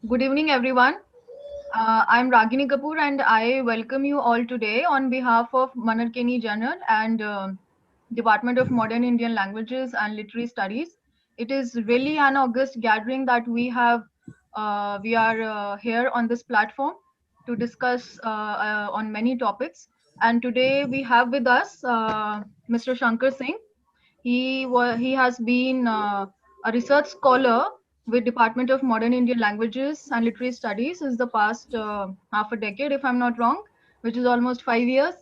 Good evening, everyone. I'm Ragini Kapoor, and I welcome you all today on behalf of Manarkeni General and Department of Modern Indian Languages and Literary Studies. It is really an august gathering that we have. We are here on this platform to discuss on many topics. And today we have with us Mr. Shankar Singh. He has been a research scholar with Department of Modern Indian Languages and Literary Studies since the past half a decade, if I'm not wrong, which is almost 5 years.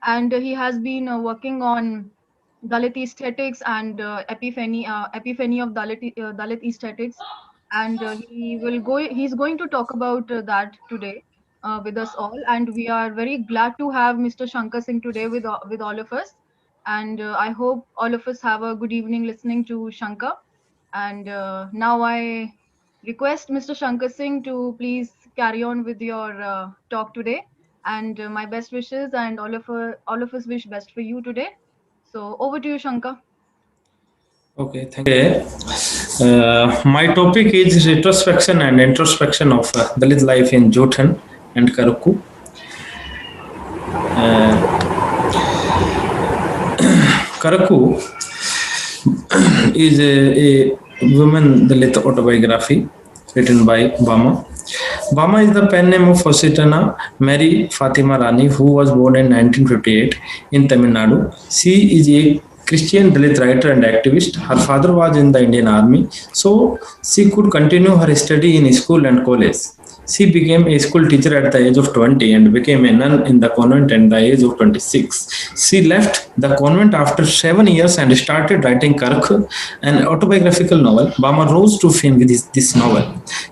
And he has been working on Dalit aesthetics and epiphany of Dalit aesthetics. And he's going to talk about that today with us all. And we are very glad to have Mr. Shankar Singh today with all of us. And I hope all of us have a good evening listening to Shankar. And now I request Mr. Shankar Singh to please carry on with your talk today. And my best wishes, and all of us wish best for you today. So over to you, Shankar. Okay, thank you. My topic is retrospection and introspection of Dalit life in Jothan and Karaku. Karaku is a woman Dalit autobiography written by Bama. Bama is the pen name of Ositana Mary Fatima Rani, who was born in 1958 in Tamil Nadu. She is a Christian Dalit writer and activist. Her father was in the Indian Army, so she could continue her study in school and college. She became a school teacher at the age of 20 and became a nun in the convent at the age of 26. She left the convent after 7 years and started writing Kark, an autobiographical novel. Bama rose to fame with this novel,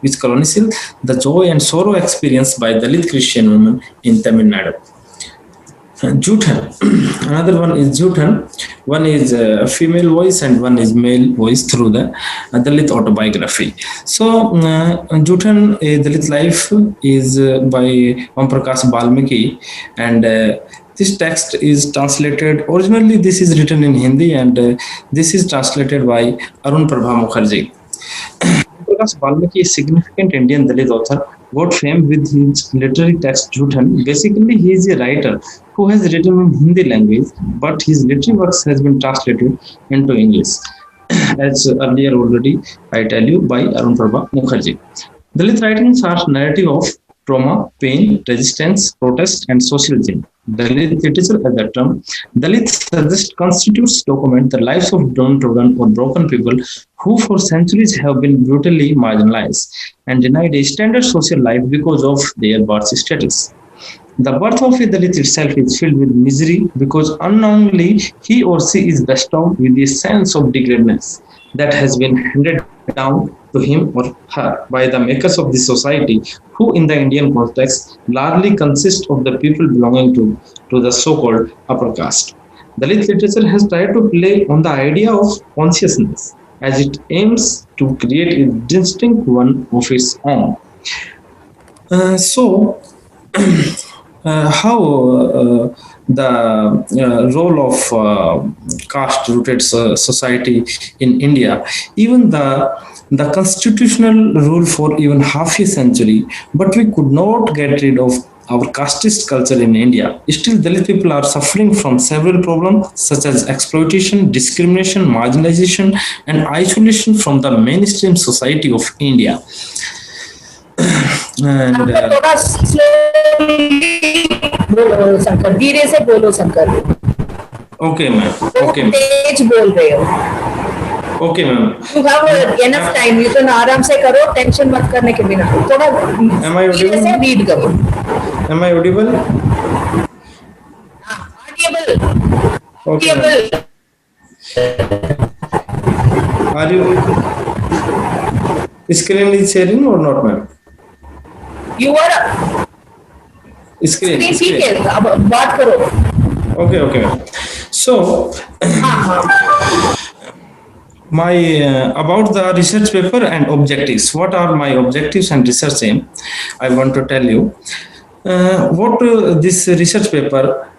which chronicles the joy and sorrow experienced by Dalit Christian women in Tamil Nadu. Juthan. Another one is Juthan. One is female voice and one is male voice through the Dalit autobiography. So, Juthan, Dalit life is by Om Prakash Balmiki, and this text is translated. Originally, this is written in Hindi, and this is translated by Arun Prabha Mukherjee. Prakash Balmiki, a significant Indian Dalit author, got fame with his literary text Juthan. Basically, he is a writer who has written in Hindi language, but his literary works has been translated into English. As earlier already, I tell you by Arun Prabha Mukherjee. Dalit writings are narrative of trauma, pain, resistance, protest, and social change. Dalit literature as a term, Dalit suggests constitutes document the lives of downtrodden or broken people who for centuries have been brutally marginalized and denied a standard social life because of their birth status. The birth of a Dalit itself is filled with misery because unknowingly he or she is bestowed with a sense of degradedness that has been handed down to him or her by the makers of the society, who in the Indian context largely consist of the people belonging to the so-called upper caste. Dalit literature has tried to play on the idea of consciousness as it aims to create a distinct one of its own. So, how the role of caste-rooted society in India, even the constitutional rule for even half a century, but we could not get rid of our casteist culture in India. Still, Dalit people are suffering from several problems such as exploitation, discrimination, marginalization, and isolation from the mainstream society of India. And थोड़ा slowly बोलो शंकर, धीरे से बोलो Shankar, okay, ma'am. Okay, ma'am. तेज बोल रहे हो. Okay, ma'am. You have enough time. You can आराम से करो, टेंशन मत करने के बिना. थोड़ा Am I धीरे audible? से रीड करो. Am I audible? Audible. Okay, ma'am. Are you screen is sharing or not, ma'am? You are Screen. ठीक है, अब बात करो. Okay, okay, ma'am. So, my about the research paper and objectives. What are my objectives and research aim? I want to tell you what this research paper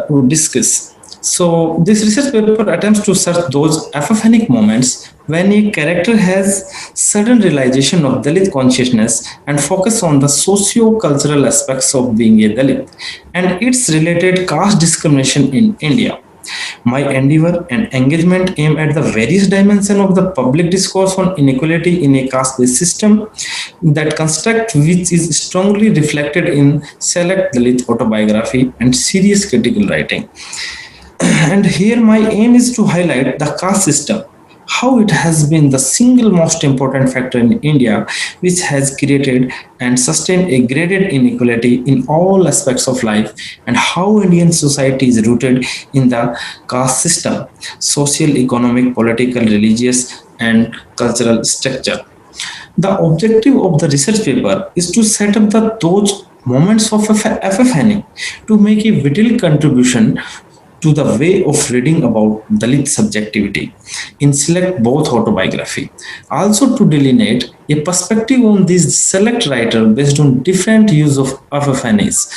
would discuss. So this research paper attempts to search those epiphanic moments when a character has sudden realization of Dalit consciousness and focus on the socio-cultural aspects of being a Dalit and its related caste discrimination in India. My endeavor and engagement aim at the various dimensions of the public discourse on inequality in a caste-based system that construct which is strongly reflected in select Dalit autobiography and serious critical writing. And here my aim is to highlight the caste system, how it has been the single most important factor in India, which has created and sustained a graded inequality in all aspects of life, and how Indian society is rooted in the caste system, social, economic, political, religious, and cultural structure. The objective of the research paper is to set up those moments of epiphany to make a vital contribution to the way of reading about Dalit subjectivity in select both autobiography. Also to delineate a perspective on these select writer based on different use of epiphanies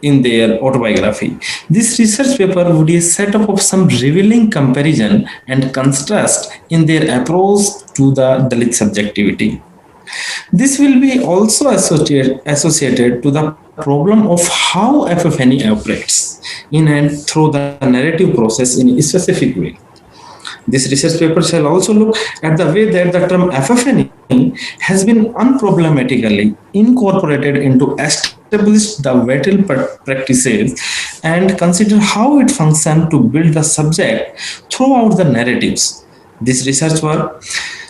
in their autobiography. This research paper would be a setup of some revealing comparison and contrast in their approach to the Dalit subjectivity. This will be also associated to the problem of how epiphany operates in and through the narrative process in a specific way. This research paper shall also look at the way that the term epiphany has been unproblematically incorporated into established the vital practices and consider how it functions to build the subject throughout the narratives. This research work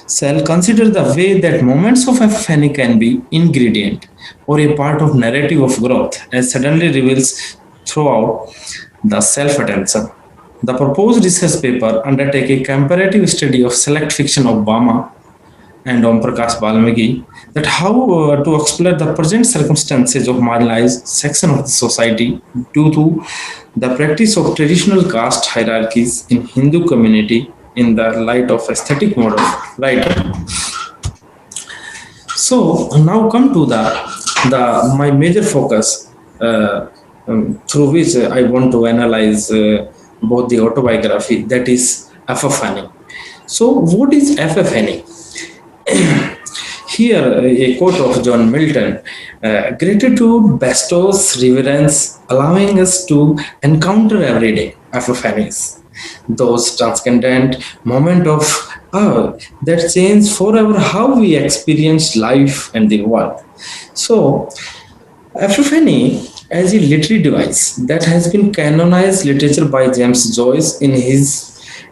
shall consider the way that moments of epiphany can be ingredient or a part of narrative of growth as suddenly reveals throughout the self-attention. The proposed research paper undertake a comparative study of select fiction of Bama and Om Prakash Balmegi that how to explore the present circumstances of marginalized section of the society due to the practice of traditional caste hierarchies in Hindu community in the light of aesthetic model writer. So now come to the my major focus through which I want to analyze both the autobiography, that is epiphany. So what is epiphany? Here a quote of John Milton: "Gratitude bestows reverence, allowing us to encounter everyday epiphanies, those transcendent moment of awe that change forever how we experience life and the world." So, epiphany as a literary device that has been canonized literature by James Joyce in his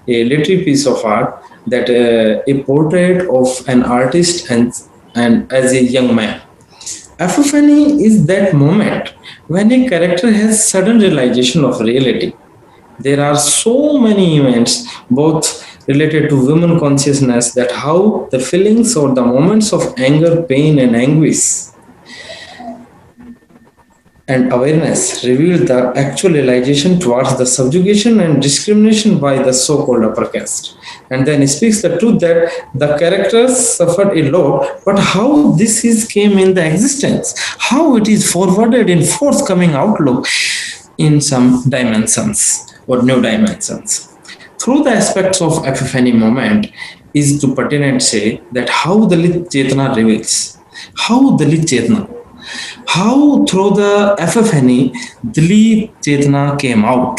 a literary piece of art, that a portrait of an artist and as a young man. Epiphany is that moment when a character has sudden realization of reality. There are so many events, both related to women consciousness, that how the feelings or the moments of anger, pain, and anguish and awareness reveal the actual realization towards the subjugation and discrimination by the so-called upper caste. And then speaks the truth that the characters suffered a lot, but how this is came in the existence, how it is forwarded in forthcoming outlook in some dimensions or new dimensions. Through the aspects of epiphany moment is to pertinent say that how Dalit Chetna reveals, how Dalit Chetna, how through the epiphany Dalit Chetna came out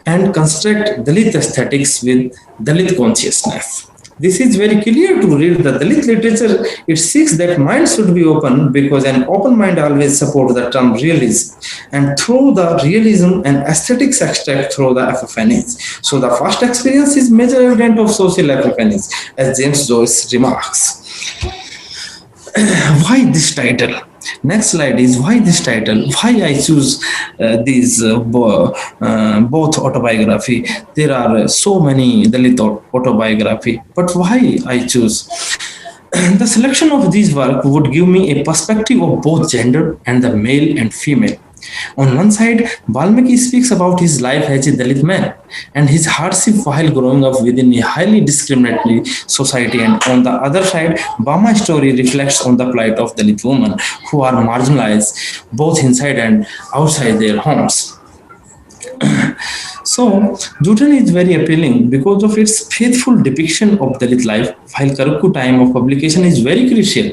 and construct Dalit aesthetics with Dalit consciousness. This is very clear to read the Dalit literature. It seeks that mind should be open because an open mind always supports the term realism. And through the realism and aesthetics extract through the epiphanies. So the first experience is major evidence of social epiphanies, as James Joyce remarks. Why this title? Next slide is why this title, why I choose these both autobiography. There are so many Dalit autobiography, but why I choose? The selection of these work would give me a perspective of both gender and the male and female. On one side, Valmiki speaks about his life as a Dalit man and his hardship while growing up within a highly discriminatory society, and on the other side, Bama's story reflects on the plight of Dalit women who are marginalized both inside and outside their homes. So, Jutan is very appealing because of its faithful depiction of Dalit life, while Karakku time of publication is very crucial,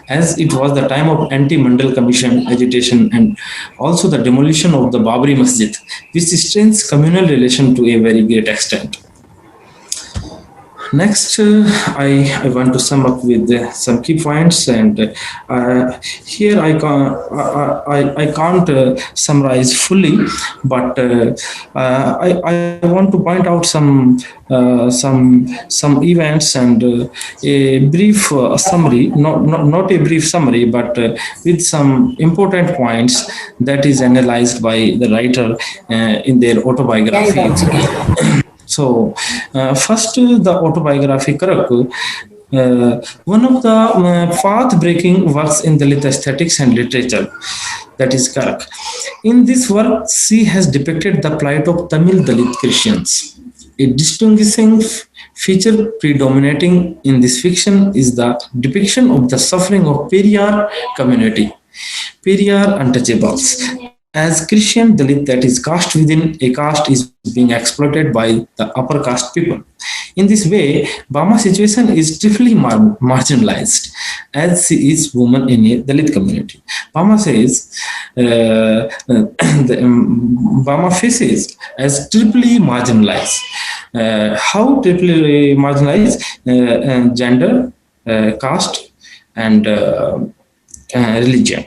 as it was the time of anti-Mandal Commission agitation and also the demolition of the Babri Masjid, which strains communal relation to a very great extent. Next, I want to sum up with some key points, and here I can't summarize fully, but I want to point out some events and a brief summary, not a brief summary, but with some important points that is analyzed by the writer in their autobiography. So, first, the autobiography Karakku, one of the path-breaking works in Dalit aesthetics and literature, that is Karak. In this work, she has depicted the plight of Tamil Dalit Christians. A distinguishing feature predominating in this fiction is the depiction of the suffering of Periyar community, Periyar untouchables. As Christian Dalit that is caste within a caste is being exploited by the upper caste people. In this way, Bama's situation is triply marginalized as she is woman in a Dalit community. Bama says Bama faces as triply marginalized. How triply marginalized? Gender, caste, and religion.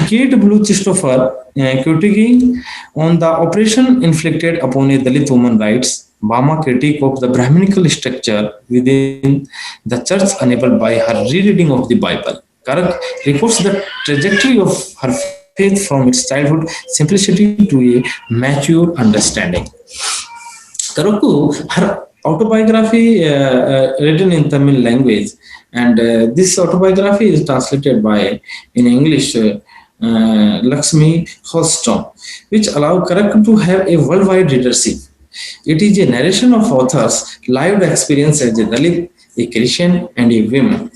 Kate Blue Christopher critiquing on the oppression inflicted upon a Dalit woman writes, Bama critique of the Brahminical structure within the church enabled by her rereading of the Bible. Karak reports the trajectory of her faith from its childhood simplicity to a mature understanding. Karakku, her autobiography written in Tamil language, and this autobiography is translated by in English Lakshmi Holstone, which allow Karak to have a worldwide readership. It is a narration of author's lived experience as a Dalit, a Christian, and a woman.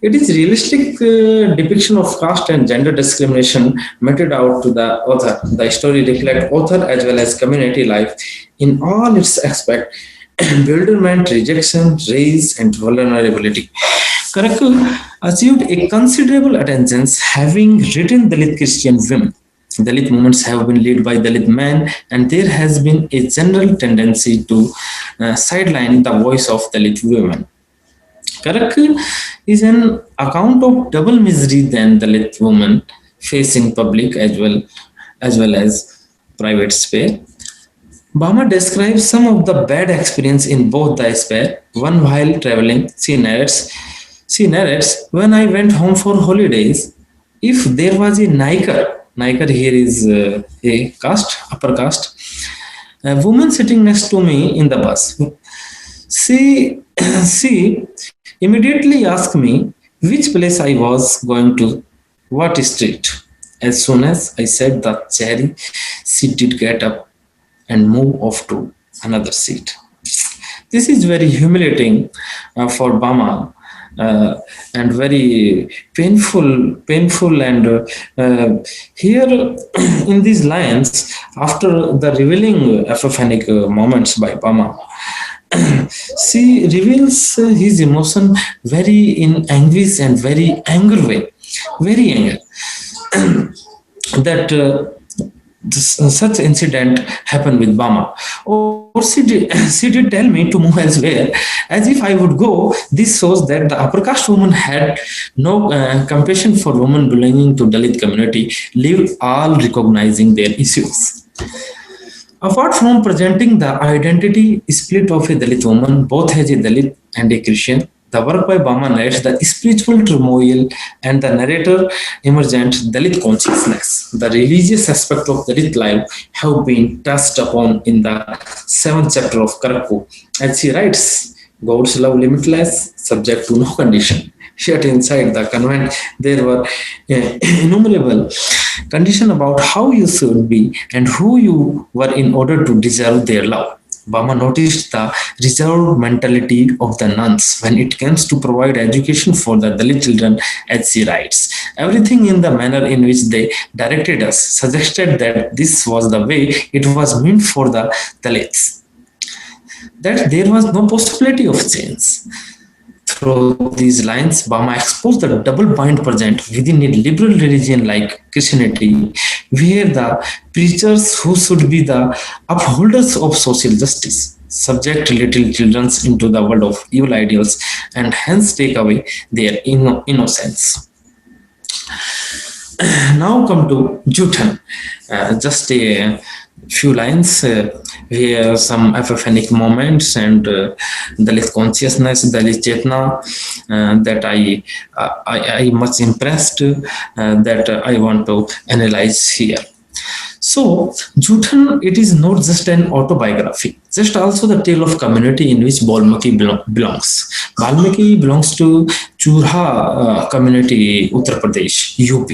It is realistic depiction of caste and gender discrimination meted out to the author. The story reflects author as well as community life in all its aspects: bewilderment, rejection, race, and vulnerability. Karakul achieved a considerable attention having written Dalit Christian women. Dalit movements have been led by Dalit men, and there has been a general tendency to sideline the voice of Dalit women. Karak is an account of double misery than Dalit women face in public as well as private sphere. Bama describes some of the bad experience in both the sphere. One while traveling, she narrates, when I went home for holidays, if there was a Naikar here is a caste, upper caste, a woman sitting next to me in the bus. She immediately asked me which place I was going to, what street. As soon as I said the cherry, she did get up and move off to another seat. This is very humiliating for Bama and very painful. And here in these lines, after the revealing epiphanic moments by Bama, she reveals his emotion very in anguish and very anger way, very anger. that such incident happened with Bama. Or she did tell me to move elsewhere as if I would go. This shows that the upper caste woman had no compassion for women belonging to Dalit community, lived all recognizing their issues. Apart from presenting the identity split of a Dalit woman, both as a Dalit and a Christian, the work by Bama narrates the spiritual turmoil and the narrator emergent Dalit consciousness. The religious aspect of Dalit life have been touched upon in the 7th chapter of Karakku. As she writes, God's love limitless, subject to no condition. Yet inside the convent, there were innumerable conditions about how you should be and who you were in order to deserve their love. Bama noticed the reserved mentality of the nuns when it comes to provide education for the Dalit children, as she writes. Everything in the manner in which they directed us suggested that this was the way it was meant for the Dalits, that there was no possibility of change. Through these lines, Bama exposed the double bind present within a liberal religion like Christianity, where the preachers who should be the upholders of social justice subject little children into the world of evil ideals and hence take away their innocence. Now come to Jutan. Just a few lines here, some epiphanic moments and Dalit consciousness, Dalit Chetna that I much impressed that I want to analyze here. So, Jutan, it is not just an autobiography, just also the tale of community in which Balmiki belongs. Balmiki belongs to Churha community, Uttar Pradesh, UP.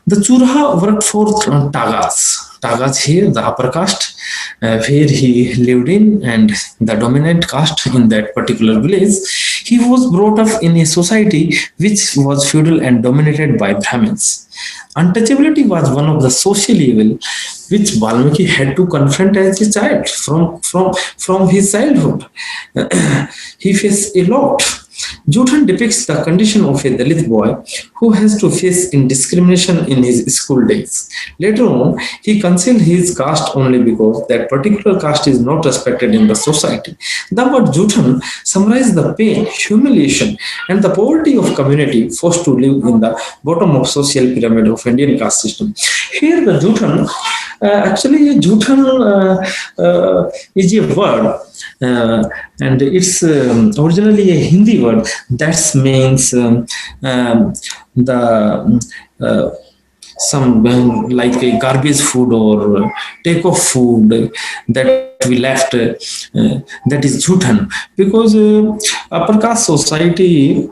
The Churha worked for Tagas. Tagas here, the upper caste, where he lived in, and the dominant caste in that particular village. He was brought up in a society which was feudal and dominated by Brahmins. Untouchability was one of the social evil which Valmiki had to confront as a child from his childhood. He faced a lot. Jutan depicts the condition of a Dalit boy who has to face indiscrimination in his school days. Later on, he conceals his caste only because that particular caste is not respected in the society. The word Jutan summarizes the pain, humiliation, and the poverty of community forced to live in the bottom of social pyramid of Indian caste system. Here, the Jutan, actually, Jutan is a word. And it's originally a Hindi word that means the some like a garbage food or take off food that we left, that is Jutan, because upper caste society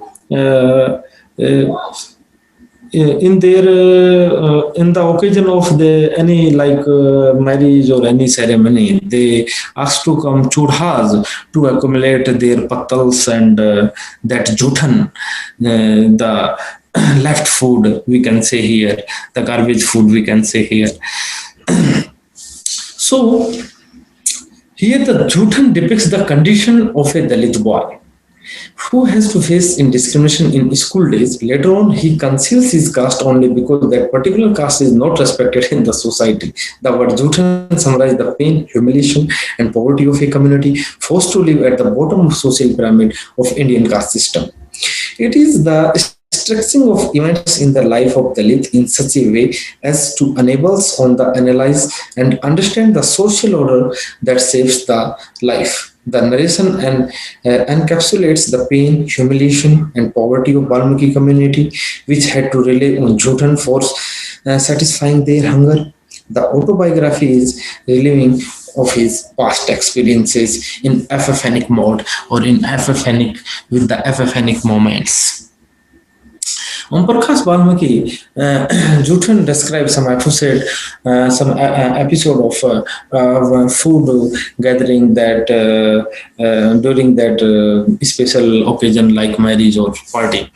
in their in the occasion of the any like marriage or any ceremony, they ask to come chudhas to accumulate their patals and that Jutan, the left food we can say here, the garbage food we can say here. So here the Jutan depicts the condition of a Dalit boy who has to face indiscrimination in school days. Later on, he conceals his caste only because that particular caste is not respected in the society. The word Jutan summarizes the pain, humiliation, and poverty of a community forced to live at the bottom of social pyramid of Indian caste system. It is the stretching of events in the life of Dalit in such a way as to enable us on the analyze and understand the social order that shapes the life. The narration and encapsulates the pain, humiliation, and poverty of Valmiki community, which had to rely on Jutan for satisfying their hunger. The autobiography is reliving of his past experiences in epiphanic mode or in epiphanic with the epiphanic moments. Om Prakash Valmiki, Jutan describes some episode, of food gathering that during that special occasion like marriage or party,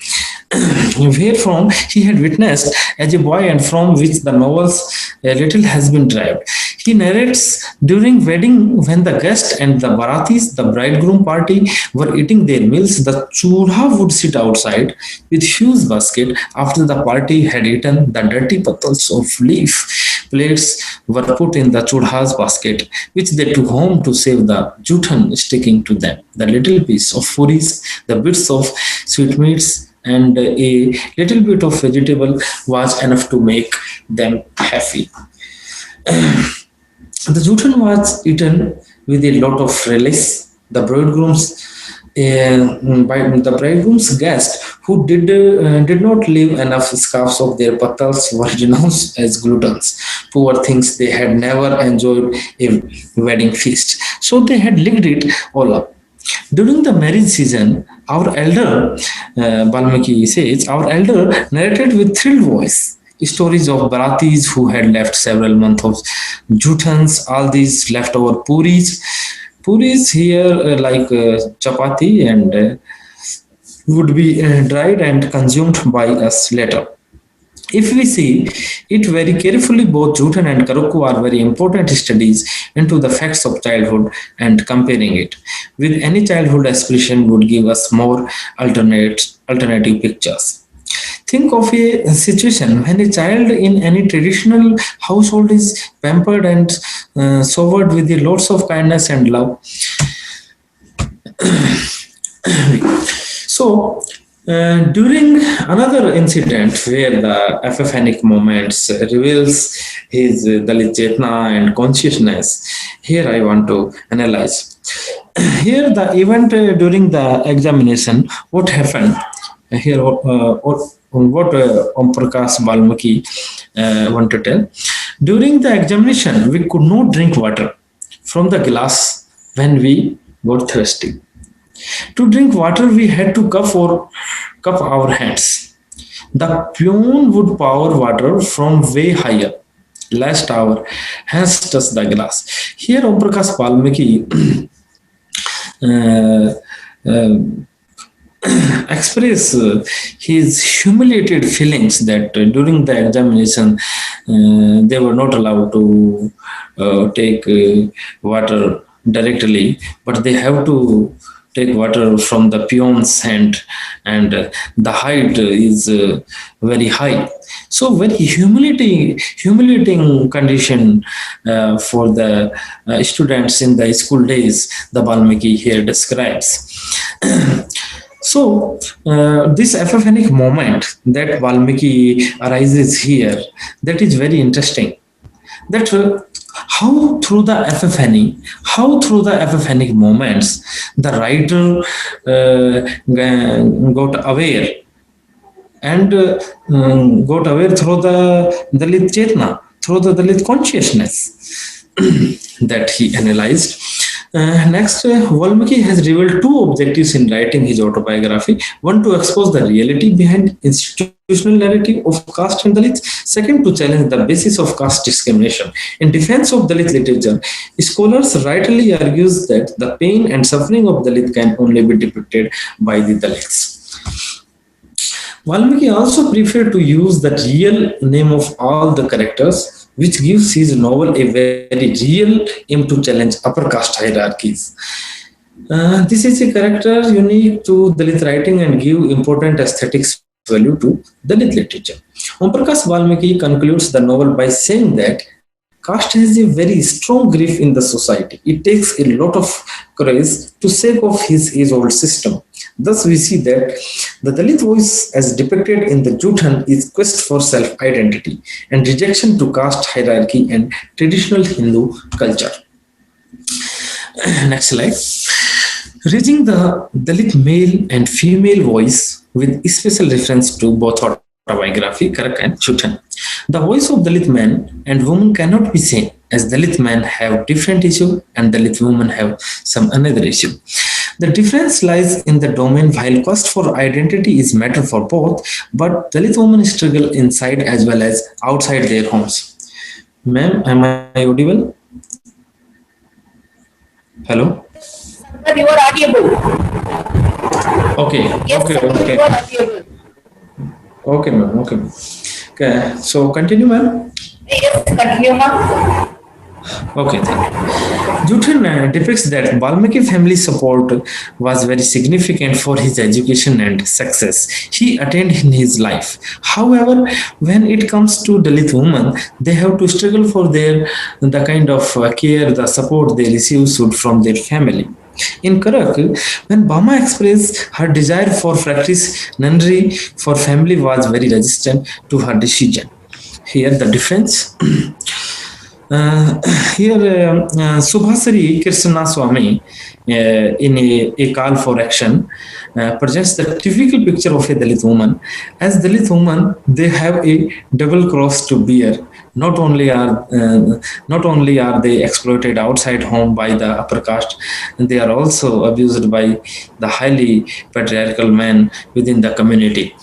where from he had witnessed as a boy and from which the novels little has been derived. He narrates during wedding when the guest and the baratis, the bridegroom party, were eating their meals, the chulha would sit outside with huge basket. After the party had eaten, the dirty petals of leaf plates were put in the chulha's basket, which they took home to save the jutan sticking to them. The little piece of puris, the bits of sweetmeats, and a little bit of vegetable was enough to make them happy. The jutan was eaten with a lot of relish. The bridegroom's guest who did not leave enough scarves of their patals were denounced as gluttons. Poor things, they had never enjoyed a wedding feast, so they had licked it all up. During the marriage season, our elder, Balmiki says, our elder narrated with thrilled voice stories of Baratis who had left several months of jutans, all these leftover puris, Puris here like chapati and would be dried and consumed by us later. If we see it very carefully, both Jhutan and Karuku are very important studies into the facts of childhood, and comparing it with any childhood aspiration would give us more alternative pictures. Think of a situation when a child in any traditional household is pampered and sobered with the lots of kindness and love. So, during another incident where the epiphanic moments reveals his Dalit Chetna and consciousness, here I want to analyze. Here, the event during the examination, what happened? Here, what Om Prakash Balmaki want to tell. During the examination, we could not drink water from the glass when we got thirsty. To drink water, we had to cup our hands. The peon would pour water from way higher, lest our hands touch the glass. Here, Om Prakash Valmiki express his humiliated feelings that during the examination they were not allowed to take water directly, but they have to take water from the peon's hand, and the height is very high. So very humiliating condition for the students in the school days, the Valmiki here describes. So, this epiphanic moment that Valmiki arises here, that is very interesting. That how through the epiphanic moments, the writer got aware and got aware through the Dalit Chetna, through the Dalit consciousness that he analyzed. Next, Valmiki has revealed two objectives in writing his autobiography. One, to expose the reality behind institutional narrative of caste and Dalits. Second, to challenge the basis of caste discrimination. In defense of Dalit literature, scholars rightly argues that the pain and suffering of Dalit can only be depicted by the Dalits. Valmiki also preferred to use the real name of all the characters, which gives his novel a very real aim to challenge upper caste hierarchies. This is a character unique to Dalit writing and give important aesthetics value to Dalit literature. Om Prakash Valmiki concludes the novel by saying that caste has a very strong grief in the society. It takes a lot of courage to shake off his old system. Thus, we see that the Dalit voice, as depicted in the Jhutan, is quest for self-identity and rejection to caste hierarchy and traditional Hindu culture. Next slide. Reaching the Dalit male and female voice with special reference to both autobiography, Karak and Jhutan. The voice of Dalit man and woman cannot be seen, as Dalit men have different issue and Dalit women have some another issue. The difference lies in the domain. While quest for identity is matter for both, but Dalit women struggle inside as well as outside their homes. Ma'am, am I audible? Hello? Shankar, you are audible. Okay, Yes, okay, Shankar, okay. you are audible. Okay, ma'am, okay. Okay, so continue, ma'am. Yes, continue, ma'am. Okay, thank you. Jhutan depicts that Valmiki family support was very significant for his education and success he attained in his life. However, when it comes to Dalit women, they have to struggle for the kind of care, the support they receive from their family. In Karak, when Bama expressed her desire for practice nunnery for family was very resistant to her decision. Here the difference. Here, Subhasari Krishna Swami, in a call for action, presents the typical picture of a Dalit woman. As Dalit woman, they have a double cross to bear. Not only are they exploited outside home by the upper caste, they are also abused by the highly patriarchal men within the community.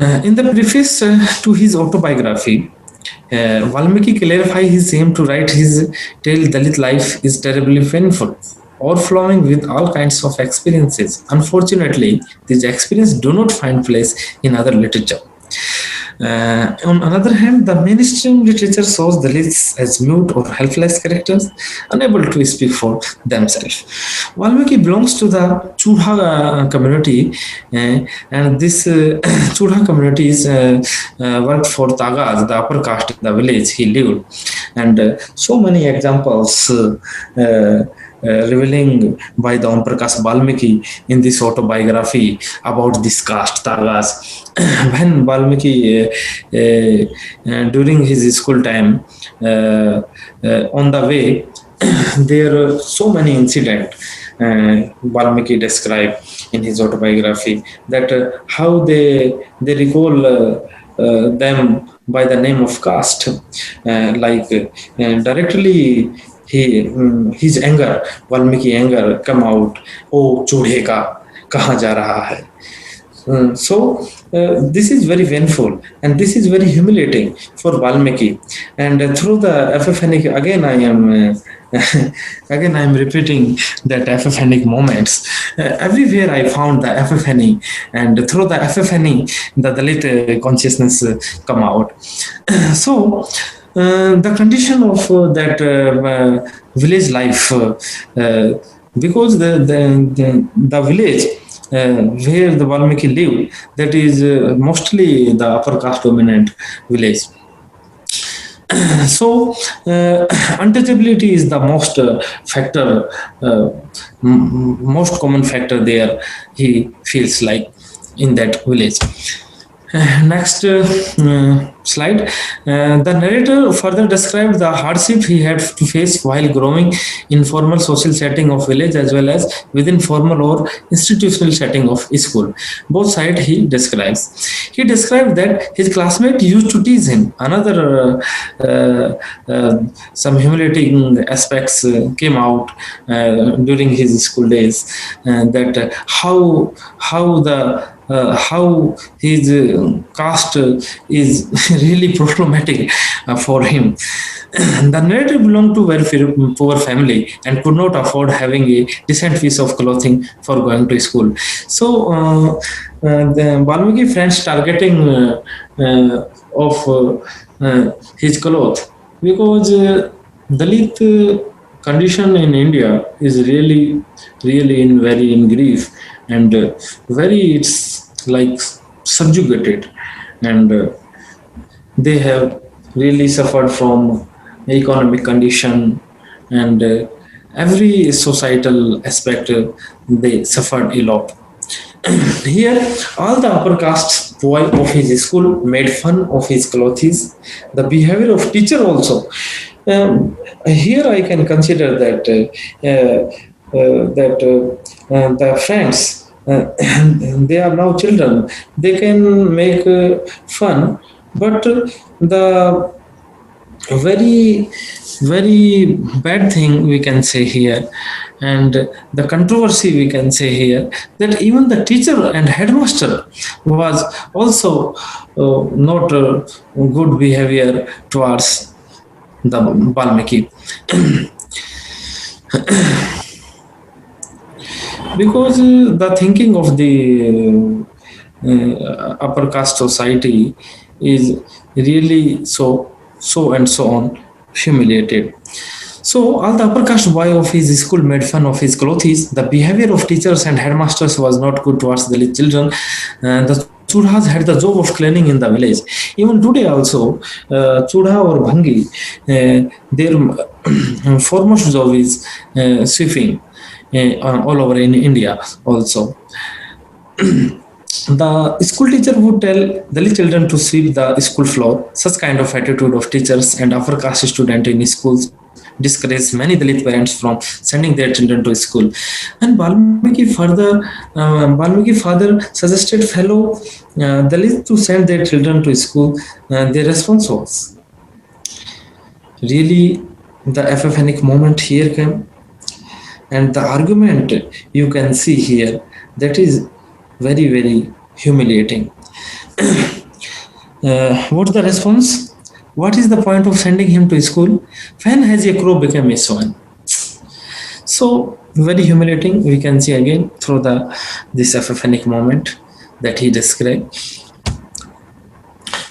In the preface to his autobiography, Valmiki clarified his aim to write his tale Dalit life is terribly painful, overflowing with all kinds of experiences. Unfortunately, these experiences do not find place in other literature. On another hand, the mainstream literature shows the Dalits as mute or helpless characters, unable to speak for themselves. Valmiki belongs to the Chudha community, and this Chudha community is worked for Tagaz, the upper caste in the village he lived, and so many examples. Revealing by the Om Prakash Valmiki in this autobiography about this caste Tagas. When Valmiki, during his school time, on the way, there are so many incidents. Valmiki described in his autobiography that how they recall them by the name of caste, directly his anger, Valmiki anger come out. Oh, चूहे का कहाँ जा रहा है? This is very painful and this is very humiliating for Valmiki. And through the epiphanic, again I am again I am repeating that epiphanic moments. Everywhere I found the epiphany, and through the epiphany, the Dalit consciousness come out. So. The condition of that village life, because the village where the Valmiki lived, that is mostly the upper caste dominant village. So untouchability is the most factor, most common factor there. He feels like in that village. Next slide. The narrator further described the hardship he had to face while growing in formal social setting of village as well as within formal or institutional setting of school. Both sides he describes. He described that his classmate used to tease him. Another some humiliating aspects came out during his school days. That how his caste is really problematic for him. The narrator belonged to a very poor family and could not afford having a decent piece of clothing for going to school. So the Valmiki friends targeting of his clothes, because Dalit condition in India is really very in grief, and very it's like subjugated, and they have really suffered from economic condition, and every societal aspect they suffered a lot. Here, all the upper caste boy of his school made fun of his clothes. The behavior of teacher also. Here, I can consider that the friends, they are now children. They can make fun, but the very bad thing we can say here, and the controversy we can say here, that even the teacher and headmaster was also not good behavior towards the Valmiki. Because the thinking of the upper caste society is really so and so on humiliated. So all the upper caste boy of his school made fun of his clothes. The behavior of teachers and headmasters was not good towards the children. The Chudhas had the job of cleaning in the village. Even today also, Chudha or Bhangi, their foremost job is sweeping all over in India also. The school teacher would tell Dalit children to sweep the school floor. Such kind of attitude of teachers and upper caste students in schools discouraged many Dalit parents from sending their children to school. And Valmiki father suggested fellow Dalit to send their children to school. Their response was really the epiphanic moment here came, and the argument you can see here, that is very humiliating. What's the response? What is the point of sending him to school? When has a crow become a swan? So very humiliating. We can see again through the this epiphanic moment that he described.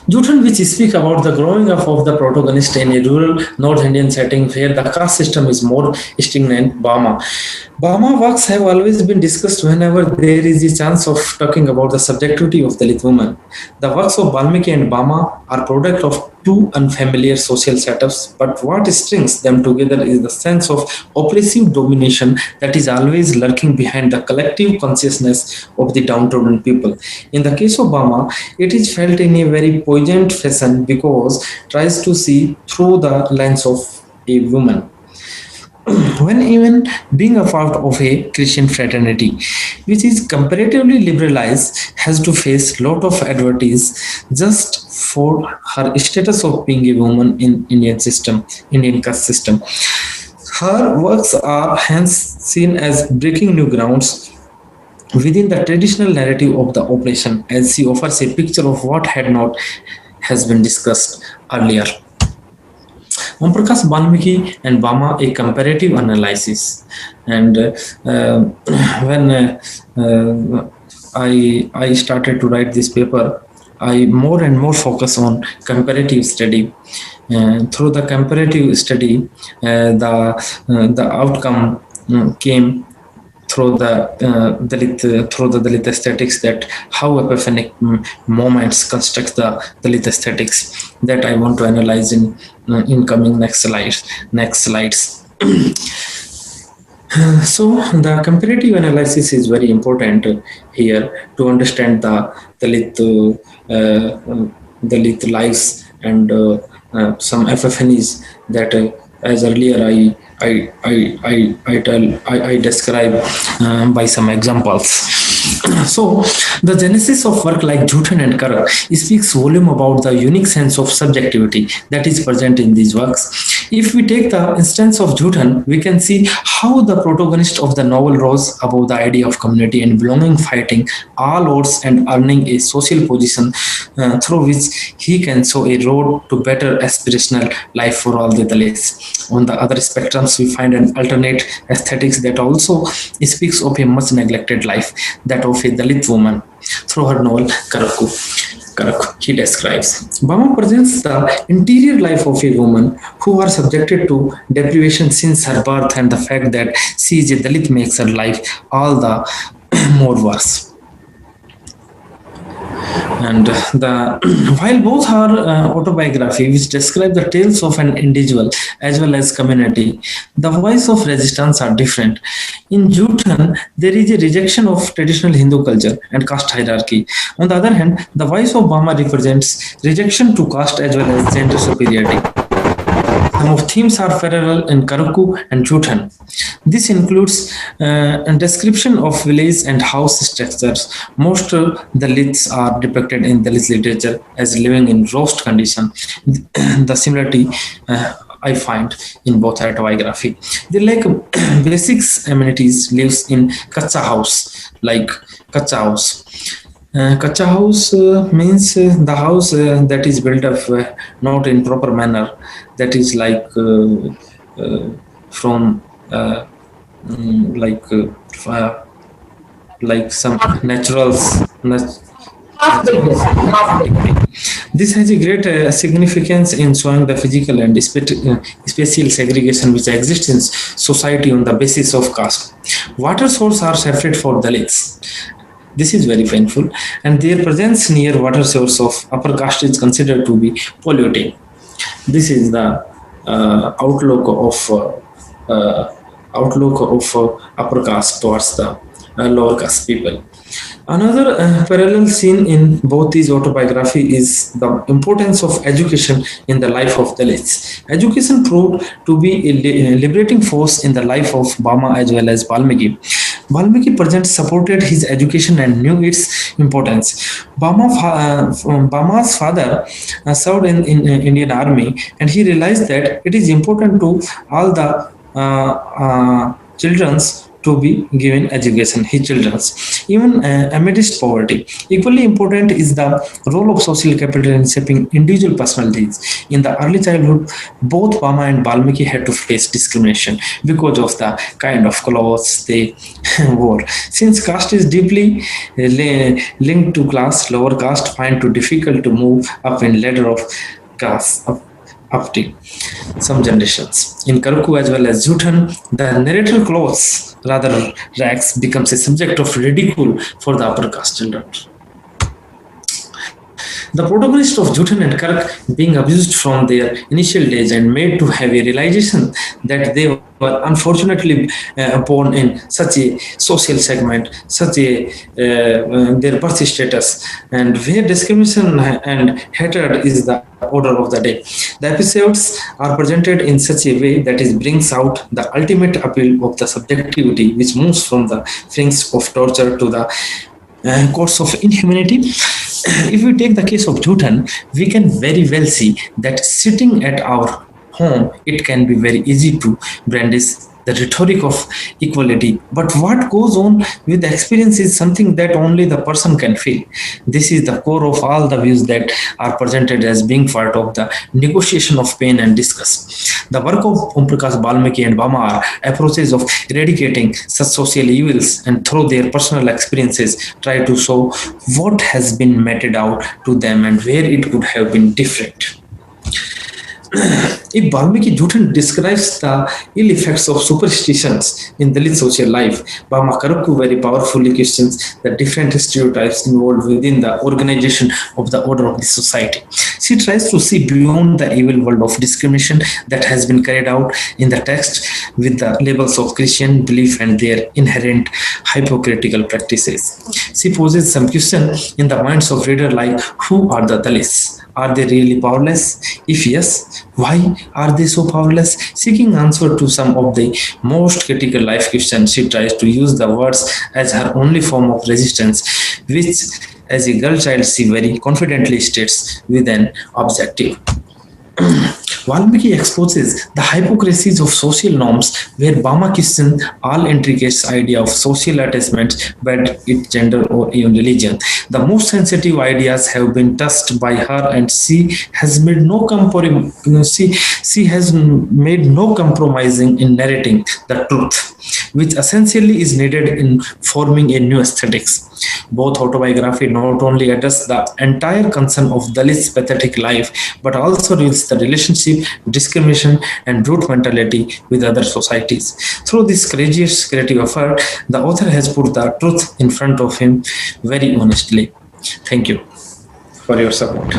Judgment which speak about the growing up of the protagonist in a rural North Indian setting where the caste system is more stringent. Bama works have always been discussed whenever there is a chance of talking about the subjectivity of Dalit women. The works of Balmiki and Bama are product of two unfamiliar social setups, but what strings them together is the sense of oppressive domination that is always lurking behind the collective consciousness of the downtrodden people. In the case of Bama, it is felt in a very poignant fashion because tries to see through the lens of a woman when even being a part of a Christian fraternity, which is comparatively liberalized, has to face lot of adversities just for her status of being a woman in Indian caste system. Her works are hence seen as breaking new grounds within the traditional narrative of the operation, as she offers a picture of what had not has been discussed earlier. Om Prakash Balmiki and Bama a comparative analysis, and when I started to write this paper, I more and more focus on comparative study. Through the comparative study, the outcome came through the Dalit aesthetics, that how epiphanic moments construct the Dalit aesthetics that I want to analyze in incoming next slides. So the comparative analysis is very important here to understand the Dalit lives and some epiphanies that, as earlier I describe by some examples. So the genesis of work like Jhutan and Karak speaks volume about the unique sense of subjectivity that is present in these works. If we take the instance of Jhutan, we can see how the protagonist of the novel rose above the idea of community and belonging, fighting all odds and earning a social position through which he can show a road to better aspirational life for all the Dalits. On the other spectrums, we find an alternate aesthetics that also speaks of a much neglected life, that of a Dalit woman, through her novel Karak, he describes. Bama presents the interior life of a woman who are subjected to deprivation since her birth, and the fact that she is a Dalit makes her life all the more worse. And while both are autobiography which describe the tales of an individual as well as community, the voice of resistance are different. In Jhutan, there is a rejection of traditional Hindu culture and caste hierarchy. On the other hand, the voice of Bama represents rejection to caste as well as gender superiority. Some of themes are parallel in Karaku and Jhutan. This includes a description of village and house structures. Most Dalits are depicted in Dalit literature as living in roast condition. The similarity I find in both autobiography. They like basics amenities, lives in kacha house, like kacha house. Kacha house means the house that is built up not in proper manner, that is like from like some naturals. Half business, half business. This has a great significance in showing the physical and spatial segregation which exists in society on the basis of caste. Water sources are separate for Dalits. This is very painful, and their presence near water source of upper caste is considered to be polluting. This is the outlook of upper caste towards the lower caste people. Another parallel seen in both these autobiography is the importance of education in the life of Dalits. Education proved to be a liberating force in the life of Bama as well as Balmiki. Balmiki presents supported his education and knew its importance. Bama's father served in Indian Army, and he realized that it is important to all the children's to be given education, his children's, even amidst poverty. Equally important is the role of social capital in shaping individual personalities. In the early childhood, both Bama and Balmiki had to face discrimination because of the kind of clothes they wore. Since caste is deeply linked to class, lower caste find it difficult to move up in ladder of caste up to some generations. In Karuku as well as Jutan, the narrator clothes, rather rags, becomes a subject of ridicule for the upper caste children. The protagonists of Juten and Kirk being abused from their initial days and made to have a realization that they were unfortunately born in such a social segment, such a their birth status, and where discrimination and hatred is the order of the day. The episodes are presented in such a way that it brings out the ultimate appeal of the subjectivity, which moves from the things of torture to the course of inhumanity. If we take the case of Jutan, we can very well see that sitting at our home, it can be very easy to brandish the rhetoric of equality. But what goes on with the experience is something that only the person can feel. This is the core of all the views that are presented as being part of the negotiation of pain and disgust. The work of Om Prakash Balmiki and Bama are approaches of eradicating such social evils and through their personal experiences try to show what has been meted out to them and where it could have been different. If Balmiki Jutan describes the ill effects of superstitions in Dalit social life, Bama Karuku very powerfully questions the different stereotypes involved within the organization of the order of the society. She tries to see beyond the evil world of discrimination that has been carried out in the text with the labels of Christian belief and their inherent hypocritical practices. She poses some question in the minds of reader like, who are the Dalits? Are they really powerless? If yes, why are they so powerless? Seeking answer to some of the most critical life questions, she tries to use the words as her only form of resistance, which as a girl child she very confidently states with an objective. Valmiki exposes the hypocrisies of social norms where Bama questions all intricate idea of social attachments, whether it gender or even religion. The most sensitive ideas have been touched by her, and she has made no she has made no compromising in narrating the truth, which essentially is needed in forming a new aesthetics. Both autobiography not only address the entire concern of Dalit's pathetic life, but also reveals the relationship, discrimination, and brute mentality with other societies. Through this courageous creative effort, the author has put the truth in front of him very honestly. Thank you for your support.